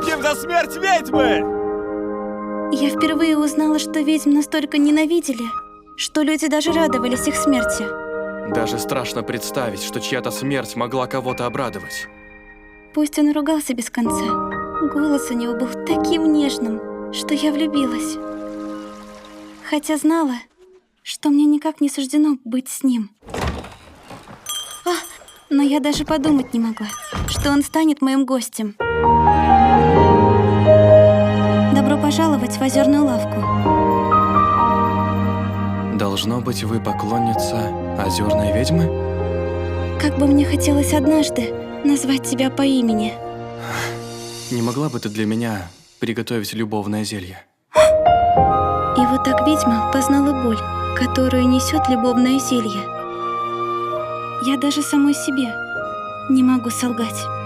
Выпьем за смерть ведьмы! Я впервые узнала, что ведьм настолько ненавидели, что люди даже радовались их смерти. Даже страшно представить, что чья-то смерть могла кого-то обрадовать. Пусть он ругался без конца, голос у него был таким нежным, что я влюбилась. Хотя знала, что мне никак не суждено быть с ним. Но я даже подумать не могла, что он станет моим гостем. Добро пожаловать в озерную лавку. Должно быть, вы поклонница озерной ведьмы? Как бы мне хотелось однажды назвать тебя по имени. Не могла бы ты для меня приготовить любовное зелье? И вот так ведьма познала боль, которую несет любовное зелье. Я даже самой себе не могу солгать.